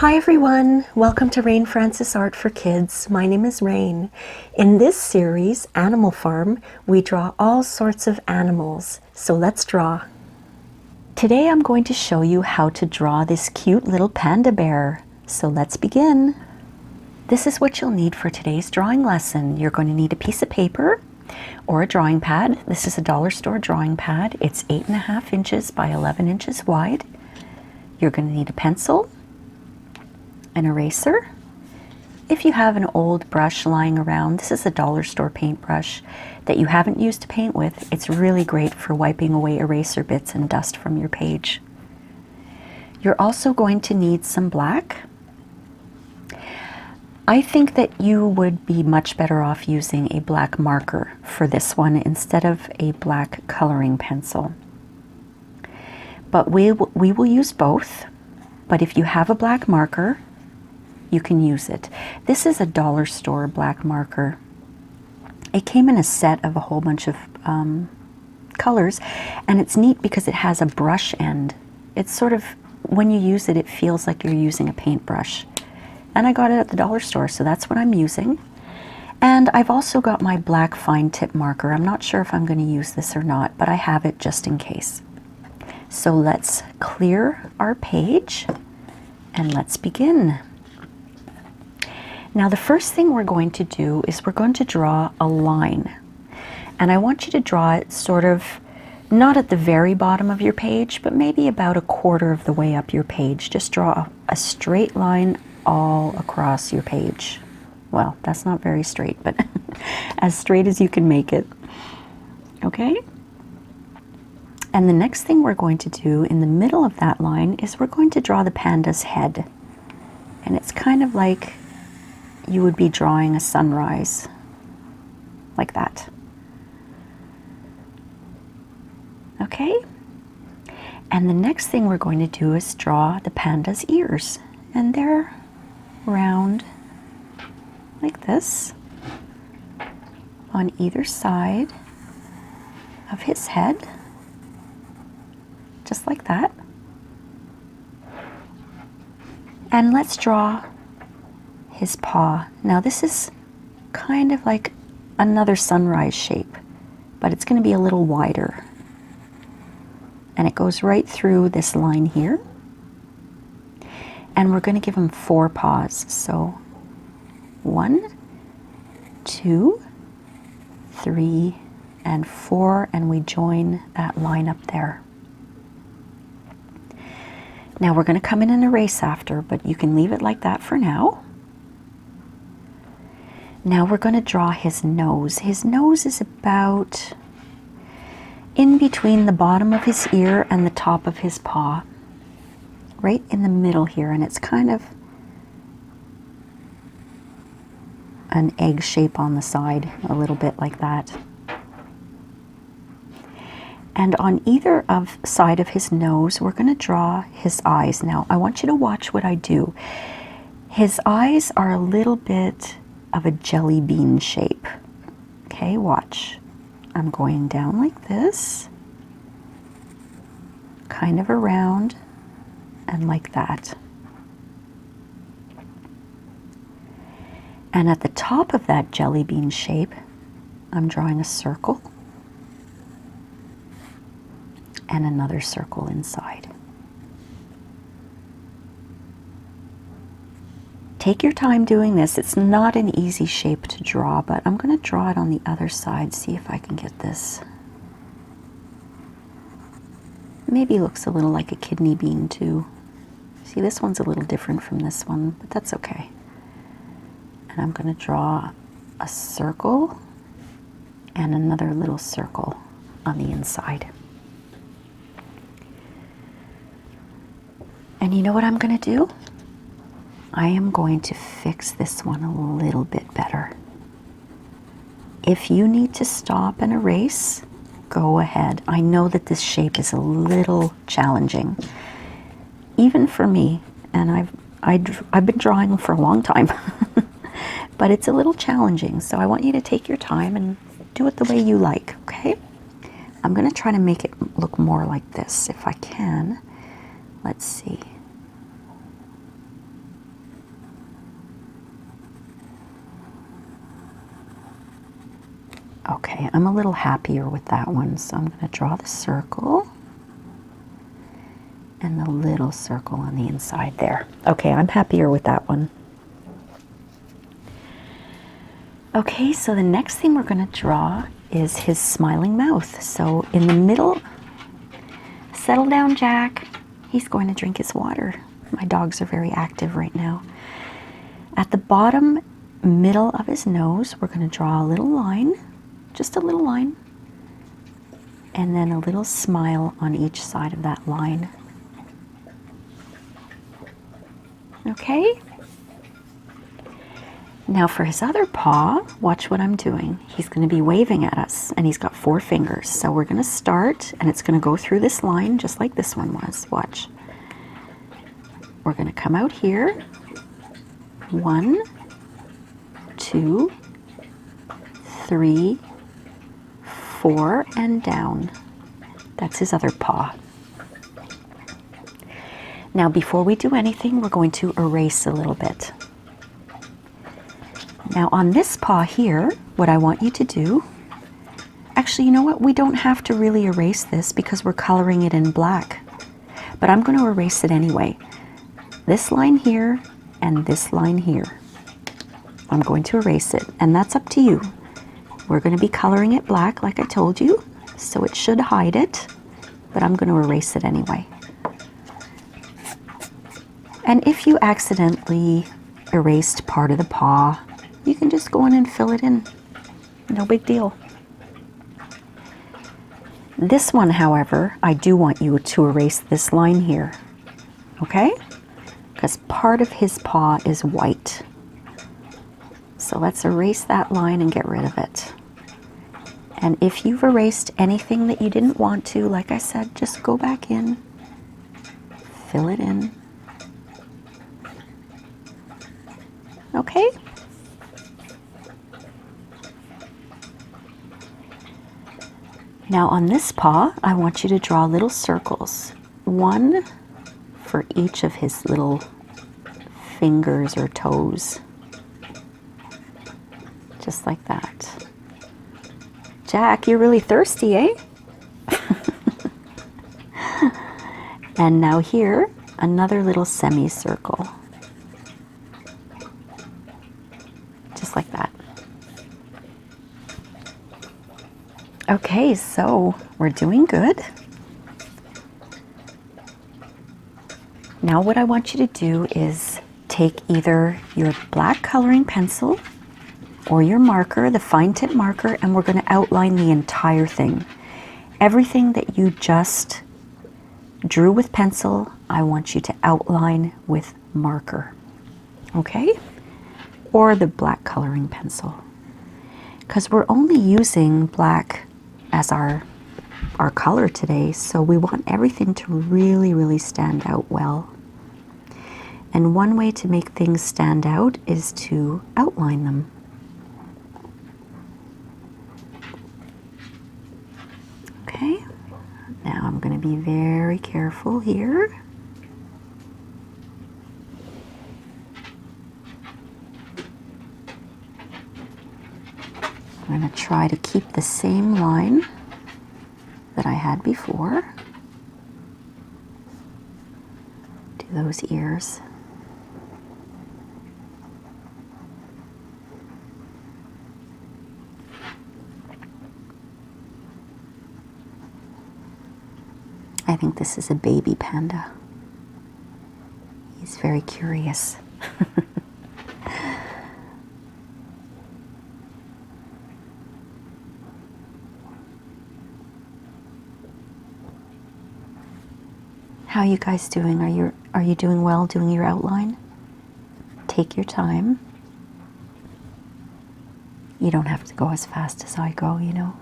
Hi everyone, welcome to Rain Francis Art for Kids. My name is Rain. In this series, Animal Farm, we draw all sorts of animals. So let's draw. Today I'm going to show you how to draw this cute little panda bear. So let's begin. This is what you'll need for today's drawing lesson. You're going to need a piece of paper or a drawing pad. This is a dollar store drawing pad. It's 8.5 inches by 11 inches wide. You're going to need a pencil, an eraser. If you have an old brush lying around, this is a dollar store paintbrush that you haven't used to paint with. It's really great for wiping away eraser bits and dust from your page. You're also going to need some black. I think that you would be much better off using a black marker for this one instead of a black coloring pencil. But we will use both. But if you have a black marker, you can use it. This is a dollar store black marker. It came in a set of a whole bunch of colors, and it's neat because it has a brush end. It's sort of, when you use it, it feels like you're using a paintbrush. And I got it at the dollar store, so that's what I'm using. And I've also got my black fine tip marker. I'm not sure if I'm going to use this or not, but I have it just in case. So let's clear our page and let's begin. Now the first thing we're going to do is we're going to draw a line. And I want you to draw it sort of not at the very bottom of your page, but maybe about a quarter of the way up your page. Just draw a straight line all across your page. Well, that's not very straight, but as straight as you can make it. Okay? And the next thing we're going to do in the middle of that line is we're going to draw the panda's head. And it's kind of like you would be drawing a sunrise, like that. Okay? And the next thing we're going to do is draw the panda's ears. And they're round like this on either side of his head, just like that. And let's draw his paw. Now this is kind of like another sunrise shape, but it's going to be a little wider. And it goes right through this line here. And we're going to give him 4 paws. So 1, 2, 3, and 4, and we join that line up there. Now we're going to come in and erase after, but you can leave it like that for now. Now we're going to draw his nose. His nose is about in between the bottom of his ear and the top of his paw. Right in the middle here, and it's kind of an egg shape on the side, a little bit like that. And on either side of his nose, we're going to draw his eyes. Now, I want you to watch what I do. His eyes are a little bit of a jelly bean shape. Okay, watch. I'm going down like this, kind of around, and like that. And at the top of that jelly bean shape, I'm drawing a circle and another circle inside. Take your time doing this. It's not an easy shape to draw, but I'm going to draw it on the other side, see if I can get this. Maybe looks a little like a kidney bean too. See, this one's a little different from this one, but that's okay. And I'm going to draw a circle and another little circle on the inside. And you know what I'm going to do? I am going to fix this one a little bit better. If you need to stop and erase, go ahead. I know that this shape is a little challenging, even for me, and I've been drawing for a long time, but it's a little challenging. So I want you to take your time and do it the way you like. Okay? I'm going to try to make it look more like this if I can. Let's see. Okay, I'm a little happier with that one, so I'm going to draw the circle and the little circle on the inside there. Okay, I'm happier with that one. Okay, so the next thing we're going to draw is his smiling mouth. So in the middle, settle down, Jack. He's going to drink his water. My dogs are very active right now. At the bottom middle of his nose, we're going to draw a little line, just a little line, and then a little smile on each side of that line. Okay? Now for his other paw, watch what I'm doing. He's going to be waving at us, and he's got 4 fingers. So we're going to start, and it's going to go through this line just like this one was. Watch. We're going to come out here. 1, 2, 3, 4, and down. That's his other paw. Now before we do anything, we're going to erase a little bit. Now on this paw here, what I want you to do, actually, you know what? We don't have to really erase this because we're coloring it in black. But I'm going to erase it anyway. This line here and this line here. I'm going to erase it, and that's up to you. We're going to be coloring it black like I told you, so it should hide it, but I'm going to erase it anyway. And if you accidentally erased part of the paw, you can just go in and fill it in. No big deal. This one, however, I do want you to erase this line here, okay? Because part of his paw is white. So let's erase that line and get rid of it. And if you've erased anything that you didn't want to, like I said, just go back in, fill it in. Okay? Now on this paw, I want you to draw little circles. 1 for each of his little fingers or toes. Just like that. Jack, you're really thirsty, eh? And now here, another little semicircle. Just like that. Okay, so we're doing good. Now what I want you to do is take either your black coloring pencil or your marker, the fine tip marker, and we're going to outline the entire thing. Everything that you just drew with pencil, I want you to outline with marker. Okay? Or the black coloring pencil. Because we're only using black as our color today, so we want everything to really, really stand out well. And one way to make things stand out is to outline them. Okay, now I'm going to be very careful here. I'm going to try to keep the same line that I had before. Do those ears. I think this is a baby panda. He's very curious. How are you guys doing? Are you doing well doing your outline? Take your time. You don't have to go as fast as I go, you know.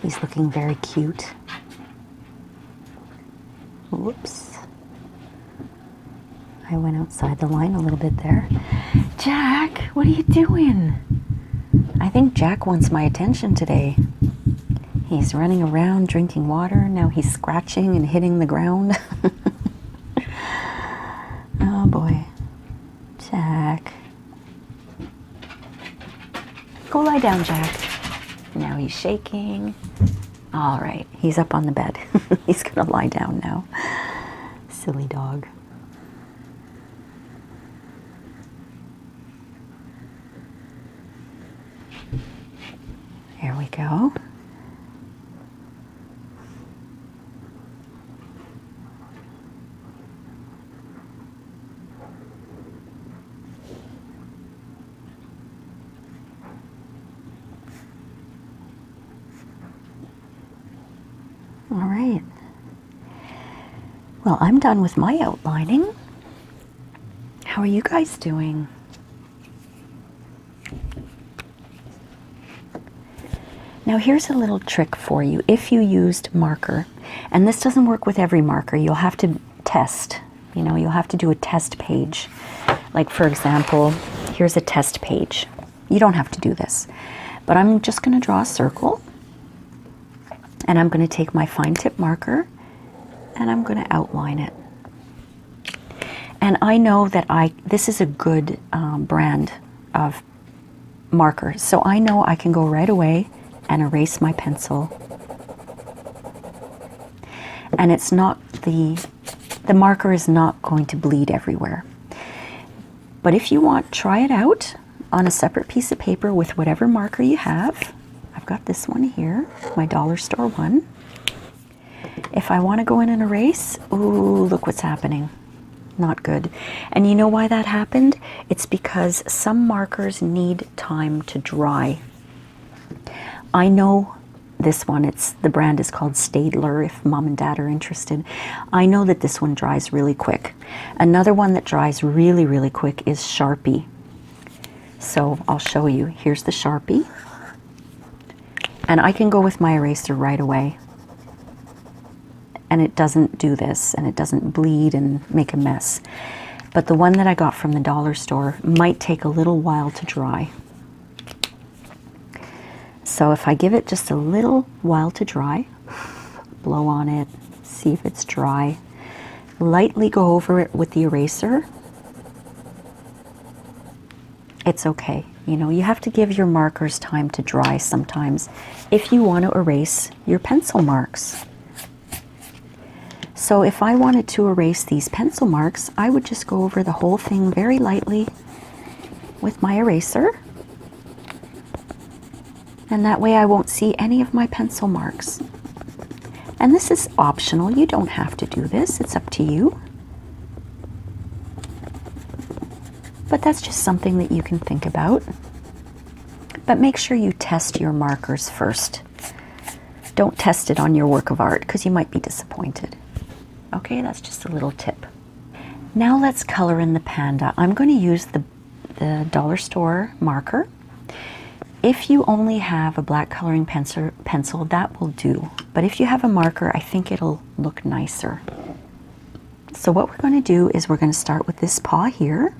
He's looking very cute. Whoops. I went outside the line a little bit there. Jack, what are you doing? I think Jack wants my attention today. He's running around drinking water. Now he's scratching and hitting the ground. Oh boy. Jack. Go lie down, Jack. Now he's shaking. All right, he's up on the bed. He's gonna lie down now. Silly dog. There we go. All right. Well, I'm done with my outlining. How are you guys doing? Now here's a little trick for you. If you used marker, and this doesn't work with every marker, you'll have to test. You know, you'll have to do a test page. Like for example, here's a test page. You don't have to do this, but I'm just going to draw a circle. And I'm going to take my fine tip marker and I'm going to outline it. And I know that this is a good brand of marker. So I know I can go right away and erase my pencil. And it's not the marker is not going to bleed everywhere. But if you want, try it out on a separate piece of paper with whatever marker you have. I've got this one here, my dollar store one. If I want to go in and erase, ooh, look what's happening. Not good. And you know why that happened? It's because some markers need time to dry. I know this one, the brand is called Staedtler, if mom and dad are interested. I know that this one dries really quick. Another one that dries really, really quick is Sharpie. So I'll show you. Here's the Sharpie. And I can go with my eraser right away. And it doesn't do this, and it doesn't bleed and make a mess. But the one that I got from the dollar store might take a little while to dry. So if I give it just a little while to dry, blow on it, see if it's dry, lightly go over it with the eraser, it's okay. You know, you have to give your markers time to dry sometimes if you want to erase your pencil marks. So if I wanted to erase these pencil marks, I would just go over the whole thing very lightly with my eraser. And that way I won't see any of my pencil marks. And this is optional. You don't have to do this. It's up to you. But that's just something that you can think about. But make sure you test your markers first. Don't test it on your work of art because you might be disappointed. Okay, that's just a little tip. Now let's color in the panda. I'm going to use the dollar store marker. If you only have a black coloring pencil, that will do. But if you have a marker, I think it'll look nicer. So what we're going to do is we're going to start with this paw here.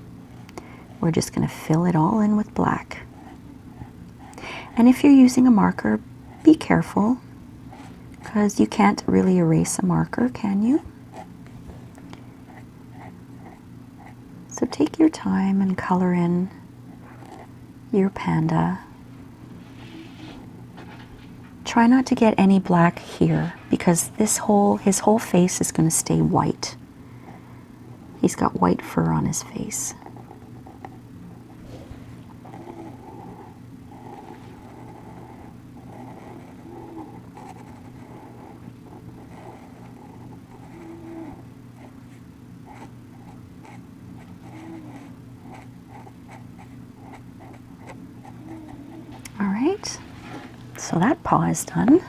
We're just going to fill it all in with black. And if you're using a marker, be careful, because you can't really erase a marker, can you? So take your time and color in your panda. Try not to get any black here, because his whole face is going to stay white. He's got white fur on his face. So that paw is done.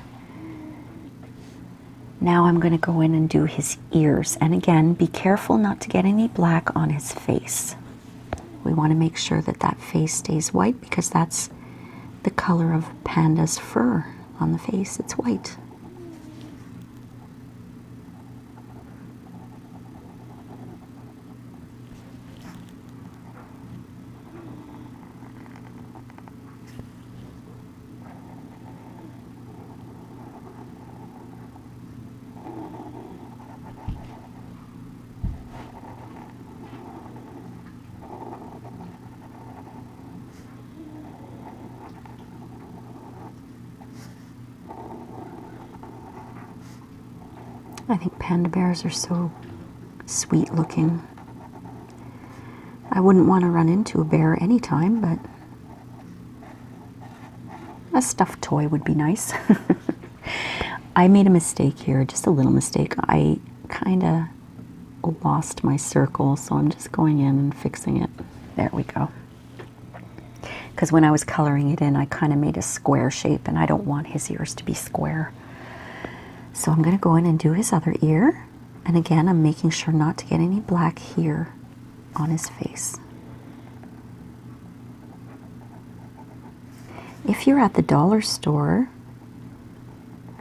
Now I'm going to go in and do his ears. And again, be careful not to get any black on his face. We want to make sure that that face stays white because that's the color of Panda's fur on the face. It's white. I think panda bears are so sweet looking. I wouldn't want to run into a bear anytime, but a stuffed toy would be nice. I made a mistake here, just a little mistake. I kind of lost my circle, so I'm just going in and fixing it. There we go. Because when I was coloring it in, I kind of made a square shape, and I don't want his ears to be square. So I'm going to go in and do his other ear. And again, I'm making sure not to get any black here on his face. If you're at the dollar store,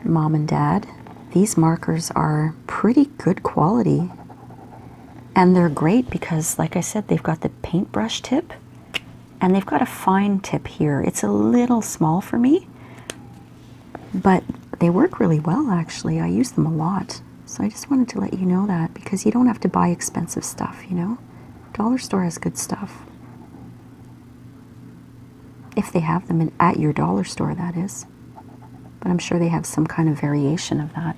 Mom and Dad, these markers are pretty good quality. And they're great because, like I said, they've got the paintbrush tip and they've got a fine tip here. It's a little small for me, but they work really well actually. I use them a lot. So I just wanted to let you know that, because you don't have to buy expensive stuff, you know? Dollar store has good stuff. If they have them at your dollar store, that is. But I'm sure they have some kind of variation of that.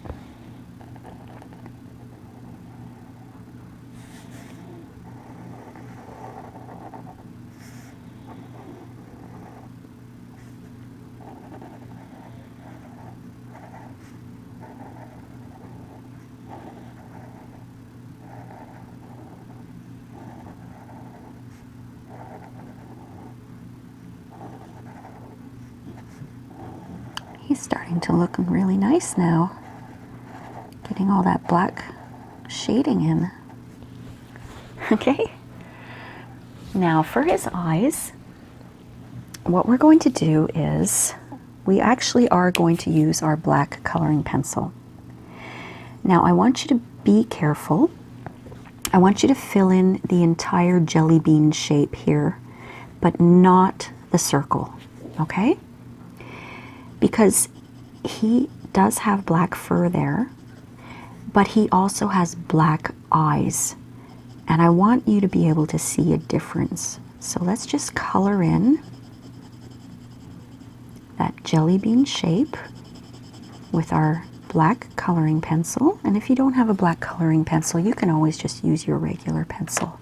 He's starting to look really nice now. Getting all that black shading in. Okay. Now for his eyes, what we're going to do is we actually are going to use our black coloring pencil. Now I want you to be careful. I want you to fill in the entire jelly bean shape here, but not the circle, okay? Because he does have black fur there, but he also has black eyes. And I want you to be able to see a difference. So let's just color in that jelly bean shape with our black coloring pencil. And if you don't have a black coloring pencil, you can always just use your regular pencil.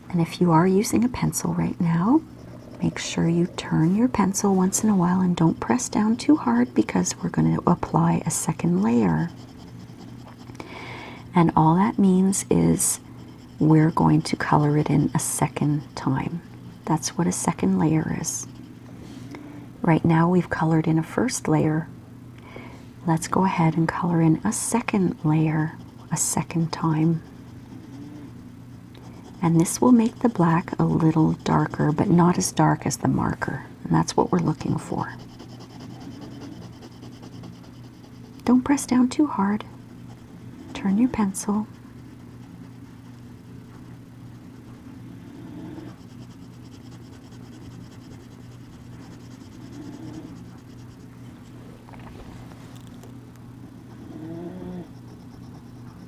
And if you are using a pencil right now, make sure you turn your pencil once in a while and don't press down too hard, because we're going to apply a second layer. And all that means is we're going to color it in a second time. That's what a second layer is. Right now we've colored in a first layer. Let's go ahead and color in a second layer a second time. And this will make the black a little darker, but not as dark as the marker. And that's what we're looking for. Don't press down too hard. Turn your pencil.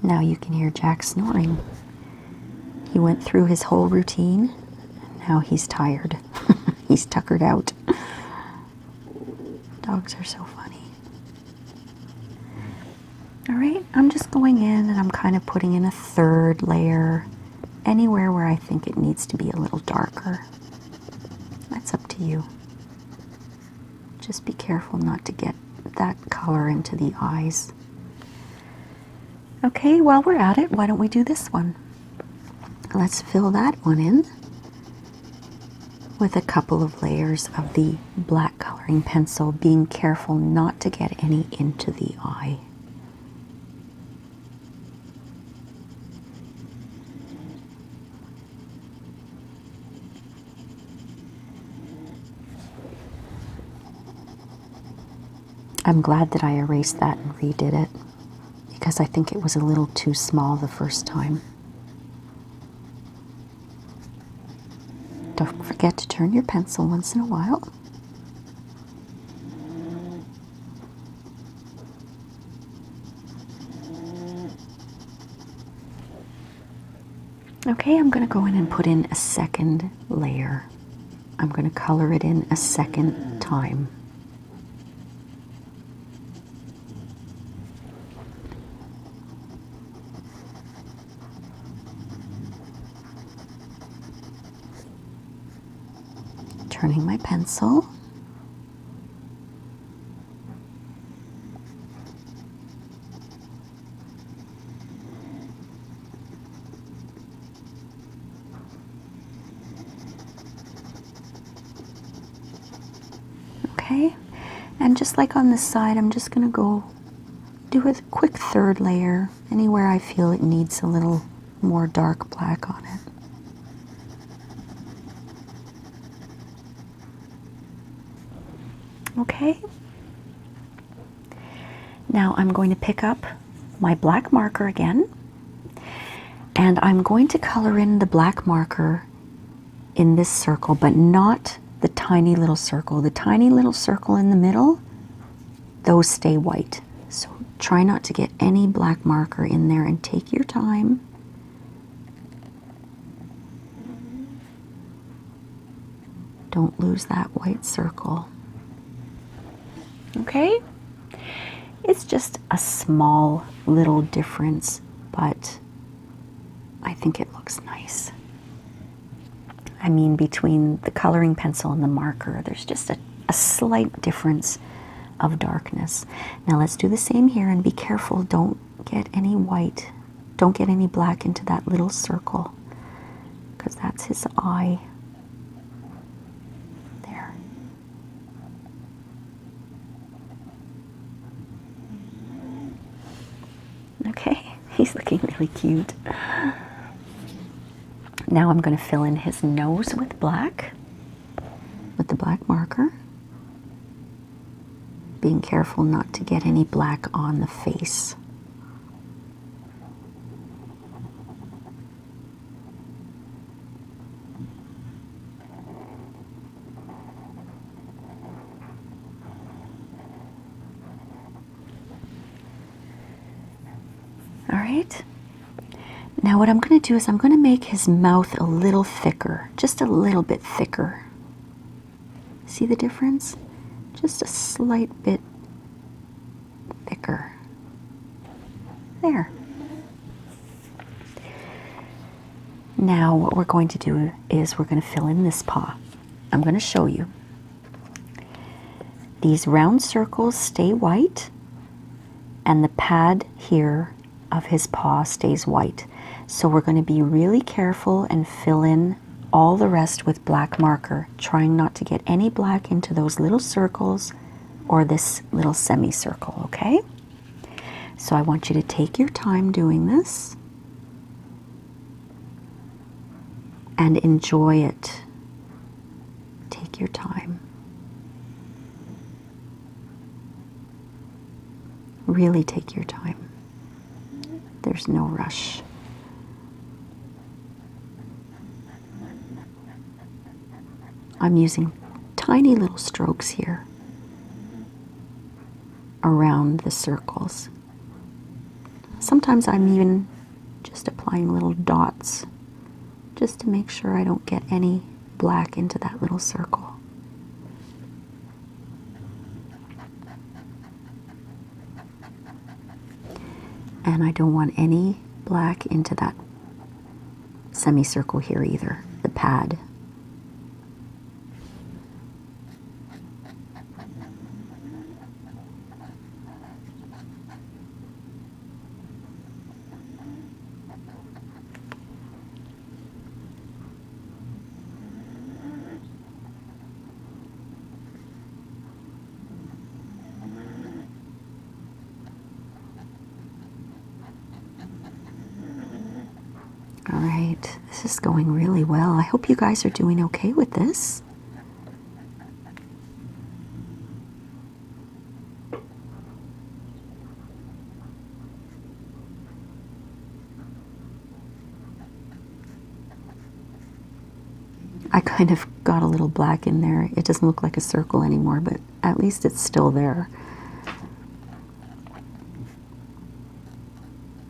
Now you can hear Jack snoring. He went through his whole routine, and now he's tired. He's tuckered out. Dogs are so funny. All right, I'm just going in and I'm kind of putting in a third layer anywhere where I think it needs to be a little darker. That's up to you. Just be careful not to get that color into the eyes. Okay, while we're at it, why don't we do this one? Let's fill that one in with a couple of layers of the black coloring pencil, being careful not to get any into the eye. I'm glad that I erased that and redid it, because I think it was a little too small the first time. Don't forget to turn your pencil once in a while. Okay, I'm going to go in and put in a second layer. I'm going to color it in a second time. turning my pencil. Okay, and just like on this side, I'm just going to go do a quick third layer anywhere I feel it needs a little more dark black on it. Okay, now I'm going to pick up my black marker again, and I'm going to color in the black marker in this circle, but not the tiny little circle. The tiny little circle in the middle, those stay white. So try not to get any black marker in there, and take your time. Don't lose that white circle. Okay? It's just a small little difference, but I think it looks nice. I mean, between the coloring pencil and the marker, there's just a slight difference of darkness. Now let's do the same here, and be careful, don't get any white, don't get any black into that little circle, because that's his eye. There. Okay, he's looking really cute. Now I'm going to fill in his nose with black, with the black marker. Being careful not to get any black on the face. All right. Now what I'm going to do is I'm going to make his mouth a little thicker, just a little bit thicker. See the difference? Just a slight bit thicker. There. Now what we're going to do is we're going to fill in this paw. I'm going to show you. These round circles stay white, and the pad here of his paw stays white. So we're going to be really careful and fill in all the rest with black marker, trying not to get any black into those little circles or this little semicircle, okay? So I want you to take your time doing this and enjoy it. Take your time. Really take your time. There's no rush. I'm using tiny little strokes here around the circles. Sometimes I'm even just applying little dots just to make sure I don't get any black into that little circle. And I don't want any black into that semicircle here either, the pad. All right, this is going really well. I hope you guys are doing okay with this. I kind of got a little black in there. It doesn't look like a circle anymore, but at least it's still there.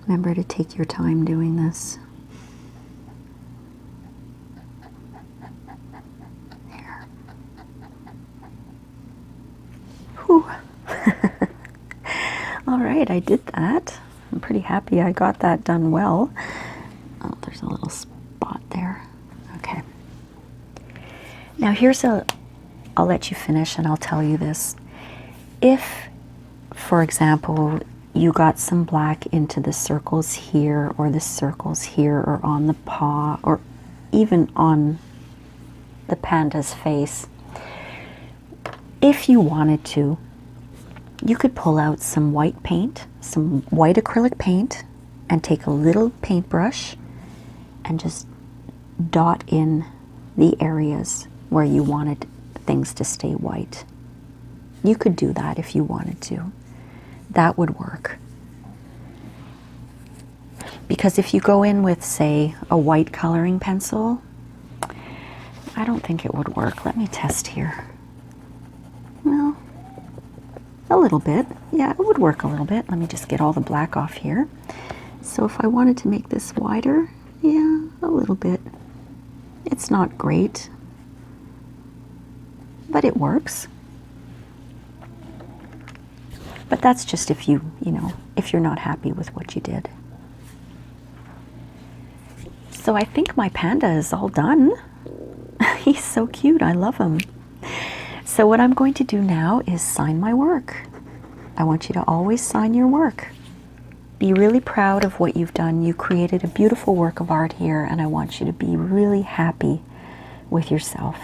Remember to take your time doing this. There. Whew. All right, I did that. I'm pretty happy I got that done well. Oh, there's a little spot there. Okay. Now here's a I'll let you finish and I'll tell you this. If, for example, you got some black into the circles here or the circles here or on the paw or even on the panda's face, if you wanted to, you could pull out some white paint, some white acrylic paint, and take a little paintbrush and just dot in the areas where you wanted things to stay white. You could do that if you wanted to. That would work. Because if you go in with, say, a white coloring pencil, I don't think it would work. Let me test here. Well, a little bit. Yeah, it would work a little bit. Let me just get all the black off here. So if I wanted to make this wider, yeah, a little bit. It's not great, but it works. But that's just if you know, if you're not happy with what you did. So I think my panda is all done. He's so cute, I love him. So what I'm going to do now is sign my work. I want you to always sign your work. Be really proud of what you've done. You created a beautiful work of art here, and I want you to be really happy with yourself.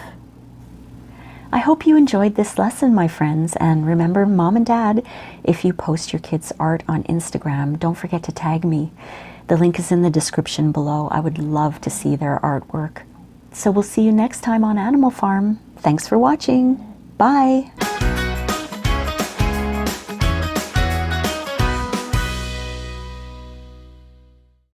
I hope you enjoyed this lesson, my friends, and remember, Mom and Dad, if you post your kids' art on Instagram, don't forget to tag me. The link is in the description below. I would love to see their artwork. So we'll see you next time on Animal Farm. Thanks for watching. Bye.